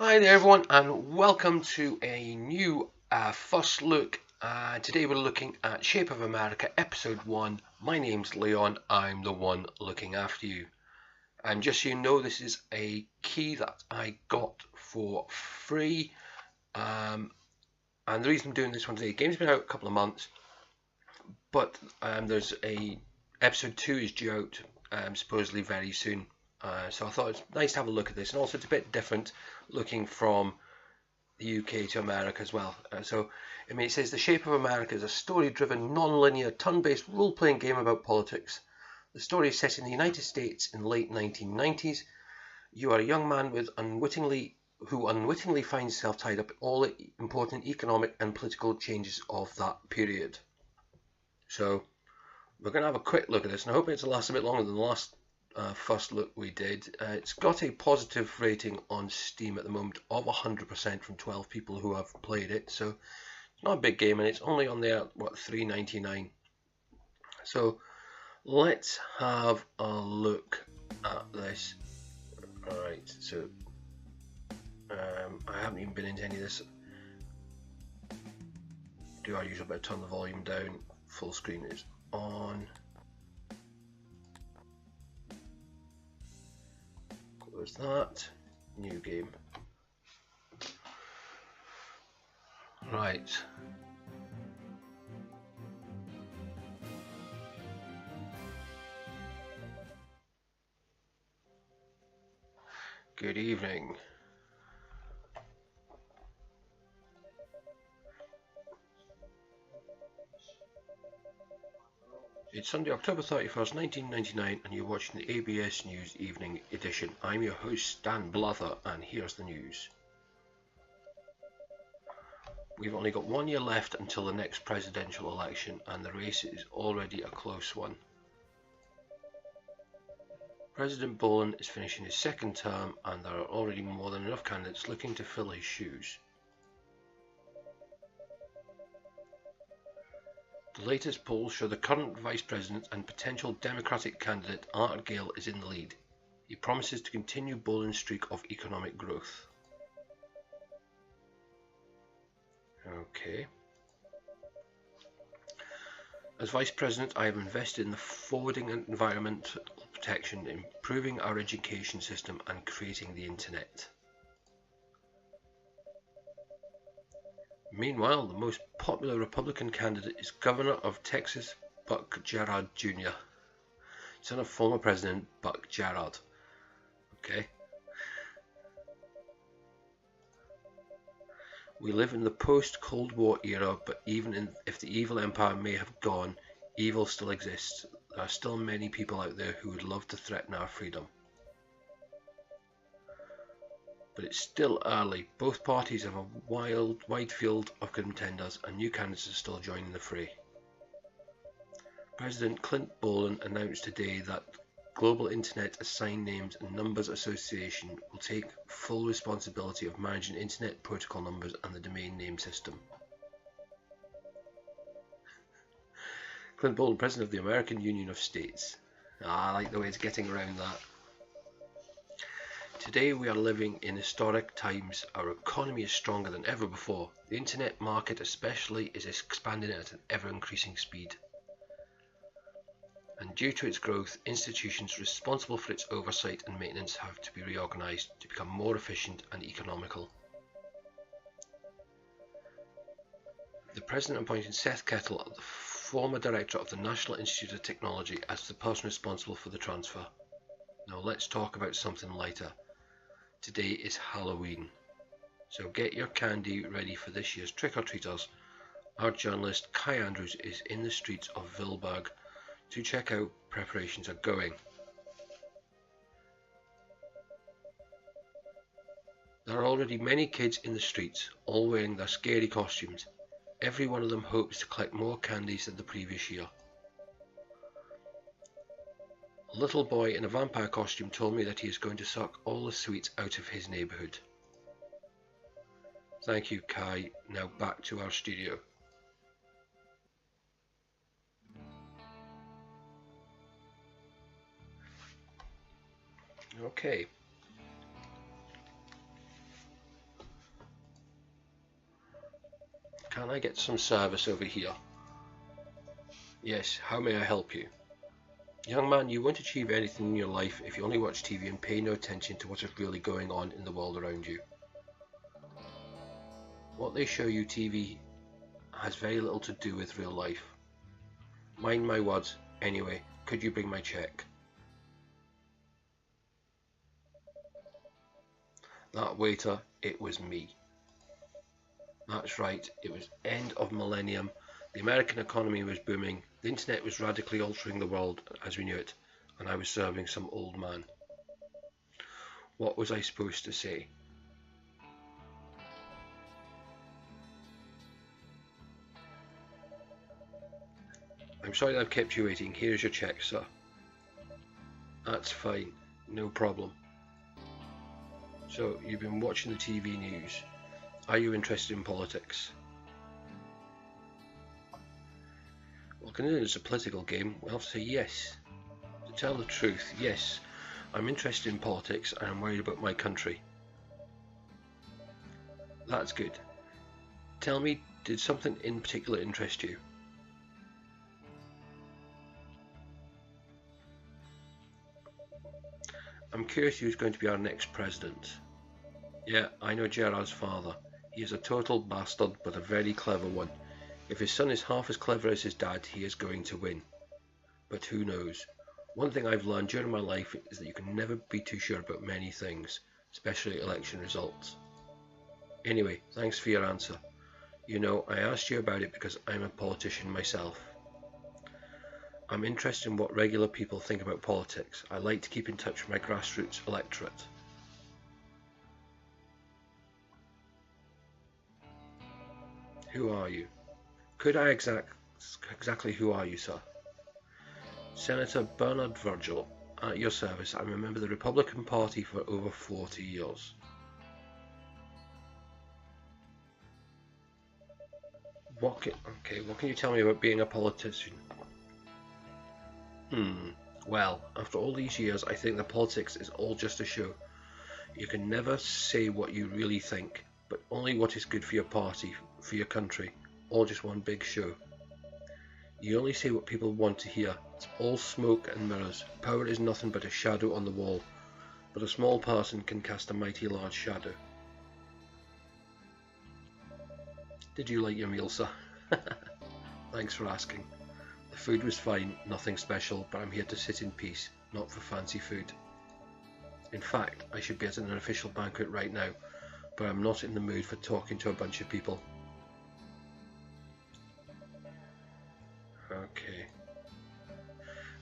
Hi there everyone and welcome to a new first look. Today we're looking at Shape of America episode 1. My name's Leon, I'm the one looking after you. And just so you know, this is a key that I got for free. And the reason I'm doing this one today, the game's been out a couple of months, but there's a episode 2 is due out supposedly very soon. So I thought it's nice to have a look at this, and also it's a bit different looking from the UK to America as well. It says The Shape of America is a story-driven, non-linear, turn-based role-playing game about politics. The story is set in the United States in the late 1990s. You are a young man who unwittingly finds himself tied up in all the important economic and political changes of that period. So we're going to have a quick look at this, and I hope it's last a bit longer than the last first look we did. It's got a positive rating on Steam at the moment of 100% from 12 people who have played it, so it's not a big game, and it's only on there at $3.99. So let's have a look at this. Alright, so I haven't even been into any of this. Do I usually better turn the volume down? Full screen is on. Close that. New game. Right. Good evening. It's Sunday, October 31st, 1999, and you're watching the ABS News Evening Edition. I'm your host, Stan Blather, and here's the news. We've only got 1 year left until the next presidential election, and the race is already a close one. President Bolin is finishing his second term, and there are already more than enough candidates looking to fill his shoes. The latest polls show the current Vice President and potential Democratic candidate Art Gale is in the lead. He promises to continue Bolin's streak of economic growth. Okay. As Vice President, I have invested in the forwarding and environmental protection, improving our education system, and creating the internet. Meanwhile, the most popular Republican candidate is Governor of Texas Buck Gerard Jr., son of former President Buck Gerard. Okay. We live in the post-Cold War era, but even if the evil empire may have gone, evil still exists. There are still many people out there who would love to threaten our freedom. But it's still early. Both parties have a wide field of contenders, and new candidates are still joining the fray. President Clint Bolin announced today that Global Internet Assigned Names and Numbers Association will take full responsibility of managing Internet protocol numbers and the domain name system. Clint Bolin, President of the American Union of States. I like the way it's getting around that. Today we are living in historic times. Our economy is stronger than ever before. The internet market especially is expanding at an ever-increasing speed. And due to its growth, institutions responsible for its oversight and maintenance have to be reorganized to become more efficient and economical. The President appointed Seth Kettle, the former director of the National Institute of Technology, as the person responsible for the transfer. Now let's talk about something lighter. Today is Halloween, so get your candy ready for this year's trick-or-treaters. Our journalist Kai Andrews is in the streets of Vilberg to check out preparations are going. There are already many kids in the streets, all wearing their scary costumes. Every one of them hopes to collect more candies than the previous year. A little boy in a vampire costume told me that he is going to suck all the sweets out of his neighbourhood. Thank you, Kai. Now back to our studio. Okay. Can I get some service over here? Yes, how may I help you? Young man, you won't achieve anything in your life if you only watch TV and pay no attention to what is really going on in the world around you. What they show you TV has very little to do with real life. Mind my words. Anyway, could you bring my check? That waiter, it was me. That's right, it was end of millennium. The American economy was booming, the internet was radically altering the world as we knew it, and I was serving some old man. What was I supposed to say? I'm sorry that I've kept you waiting. Here's your check, sir. That's fine, no problem. So, you've been watching the TV news. Are you interested in politics? Well, considering it's a political game, we'll have to say yes. To tell the truth, yes, I'm interested in politics and I'm worried about my country. That's good. Tell me, did something in particular interest you? I'm curious who's going to be our next president. Yeah, I know Gerard's father. He is a total bastard, but a very clever one. If his son is half as clever as his dad, he is going to win. But who knows? One thing I've learned during my life is that you can never be too sure about many things, especially election results. Anyway, thanks for your answer. You know, I asked you about it because I'm a politician myself. I'm interested in what regular people think about politics. I like to keep in touch with my grassroots electorate. Who are you? Could I exactly who are you, sir? Senator Bernard Virgil, at your service. I'm a member of the Republican Party for over 40 years. What can you tell me about being a politician? Well, after all these years, I think that politics is all just a show. You can never say what you really think, but only what is good for your party, for your country, all just one big show. You only say what people want to hear. It's all smoke and mirrors. Power is nothing but a shadow on the wall, but a small person can cast a mighty large shadow. Did you like your meal, sir? Thanks for asking. The food was fine, nothing special, but I'm here to sit in peace, not for fancy food. In fact, I should be at an official banquet right now, but I'm not in the mood for talking to a bunch of people. Okay.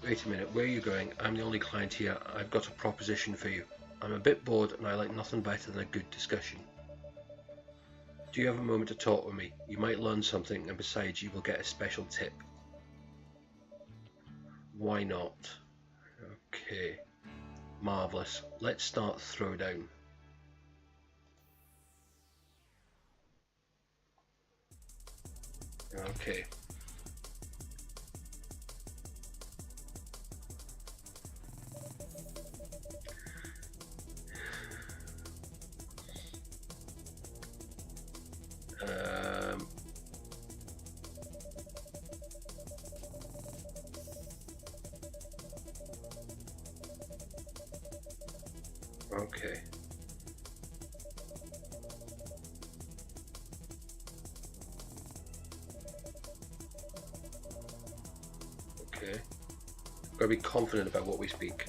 Wait a minute, where are you going? I'm the only client here. I've got a proposition for you. I'm a bit bored and I like nothing better than a good discussion. Do you have a moment to talk with me? You might learn something, and besides you will get a special tip. Why not? Okay. Marvellous. Let's start throwdown. Okay. Okay. Okay. Gotta be confident about what we speak.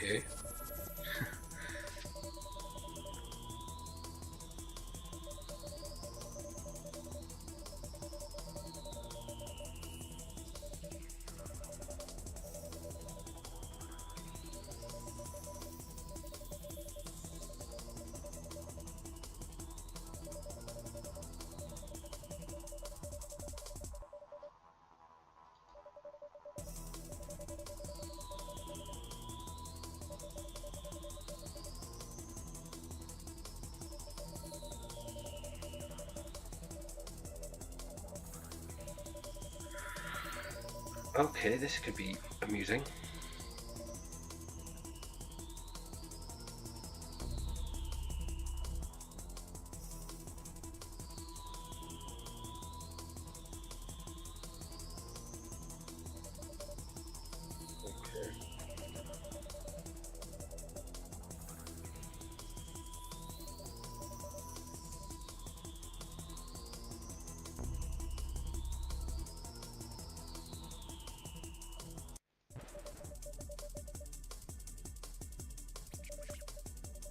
Okay. Okay, this could be amusing.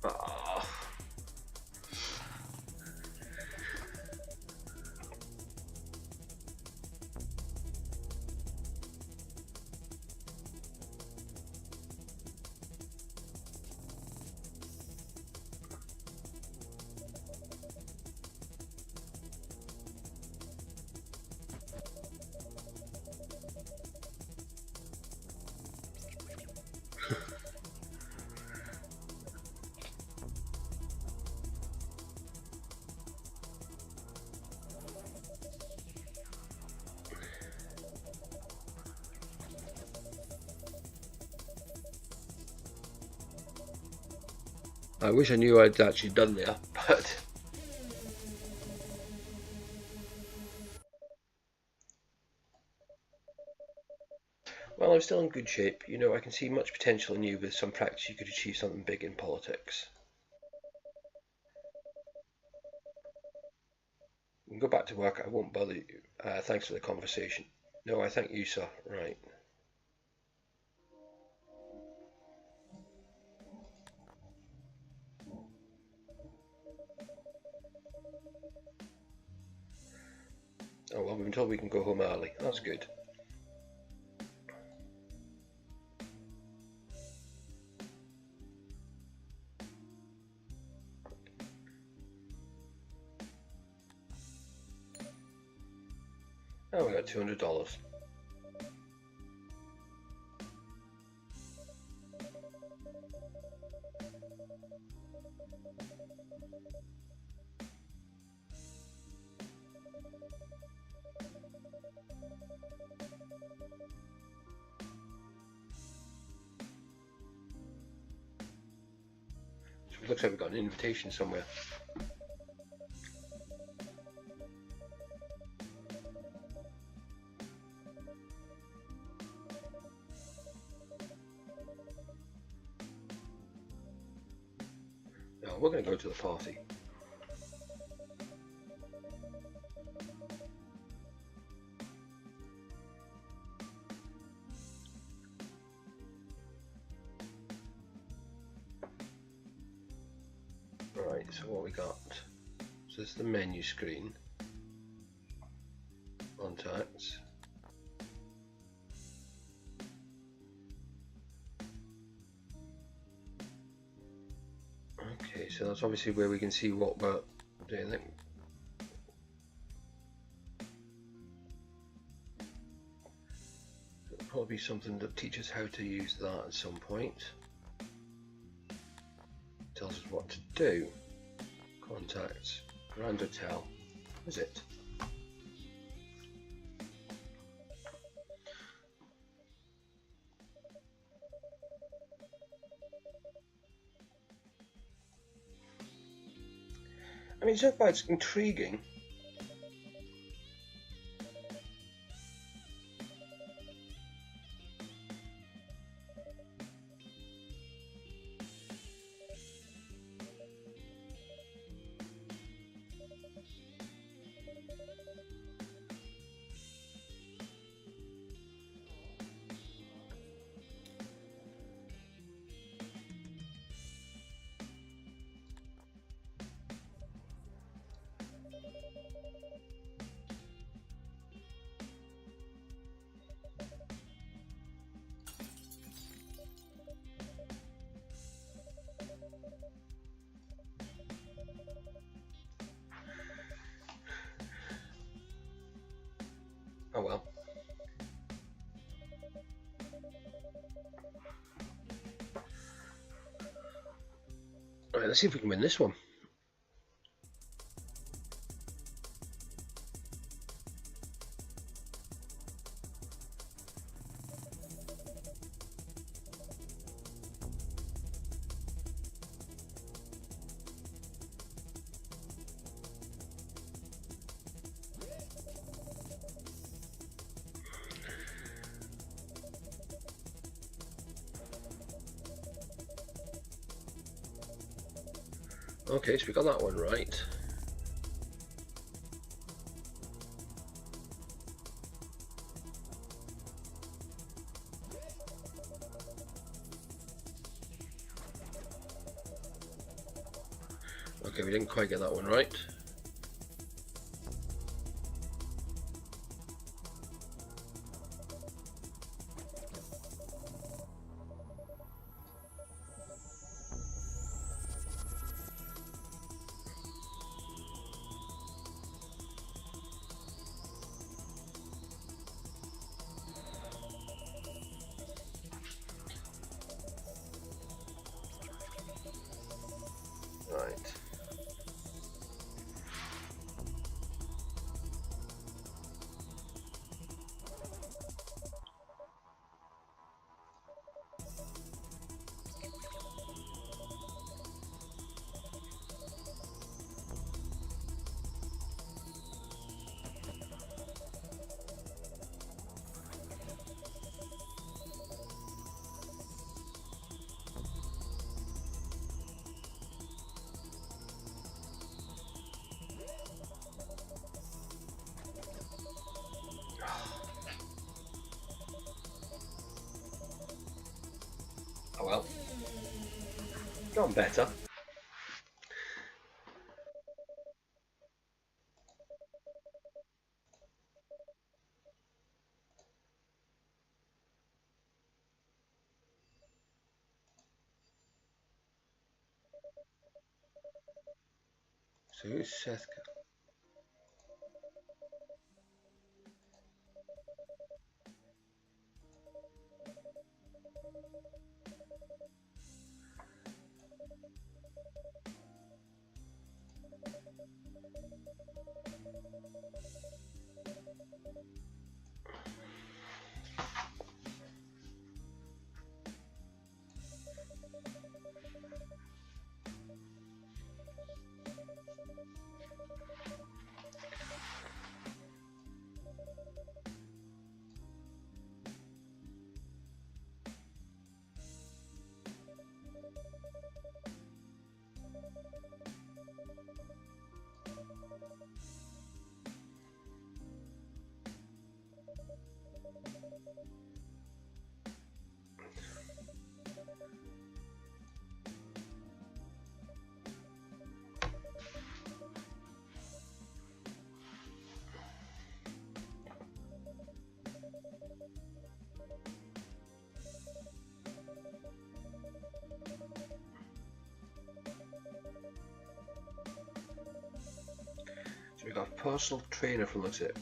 Oh. I wish I knew I'd actually done there, but well, I'm still in good shape. You know, I can see much potential in you. With some practice, you could achieve something big in politics. You can go back to work. I won't bother you. Thanks for the conversation. No, I thank you, sir. Right. Oh, well, we've been told we can go home early. That's good. Oh, we got $200. So it looks like we've got an invitation somewhere. No, we're going to go to the party. Right, so what we got? So this is the menu screen. Contacts. Okay, so that's obviously where we can see what we're doing. It'll probably be something that teaches how to use that at some point. Tells us what to do. Contacts. Grand Hotel. Visit. I mean, so far it's intriguing. Oh well. Alright, let's see if we can win this one. Okay, so we got that one right. Okay, we didn't quite get that one right. Right. Oh well. Gone better. So who's Seth? So we got a personal trainer from the tip.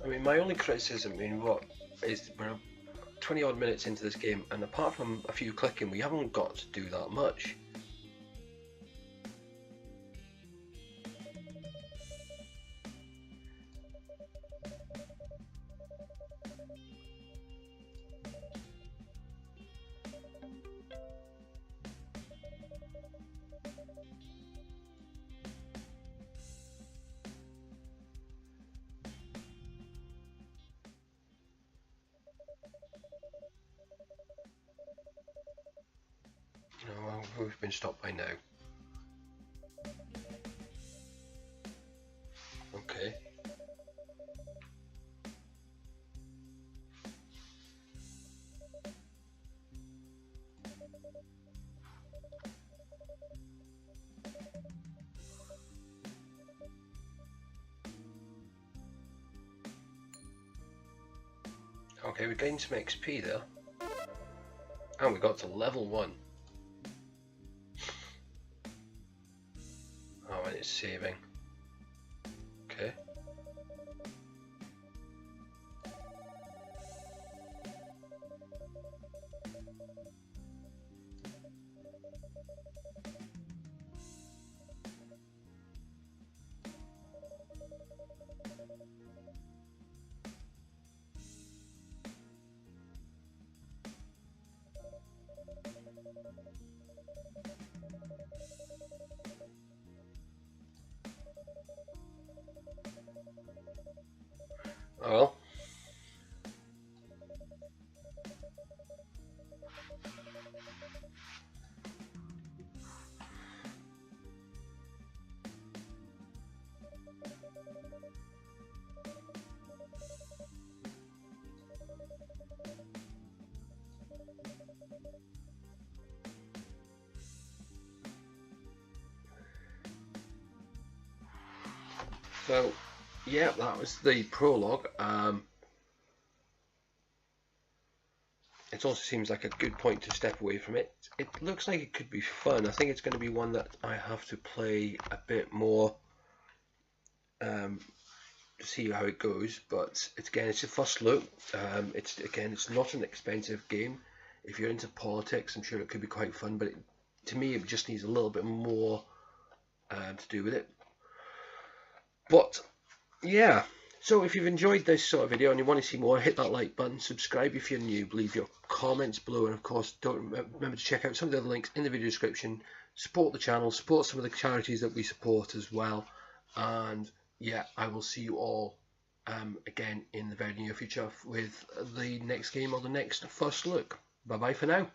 I mean, my only criticism, I mean, what is we're 20 odd minutes into this game, and apart from a few clicking, we haven't got to do that much. No, we've been stopped by now. Okay. Okay, we gained some XP there. And we got to level 1. Oh, and it's saving. Okay. Well. So, yeah, that was the prologue. It also seems like a good point to step away from it. It looks like it could be fun. I think it's going to be one that I have to play a bit more to see how it goes. But it's a first look. It's not an expensive game. If you're into politics, I'm sure it could be quite fun. But to me, it just needs a little bit more to do with it. But yeah, so if you've enjoyed this sort of video and you want to see more, hit that like button, subscribe if you're new, leave your comments below, and of course don't remember to check out some of the other links in the video description. Support the channel, support some of the charities that we support as well, and yeah, I will see you all again in the very near future with the next game or the next first look. Bye bye for now.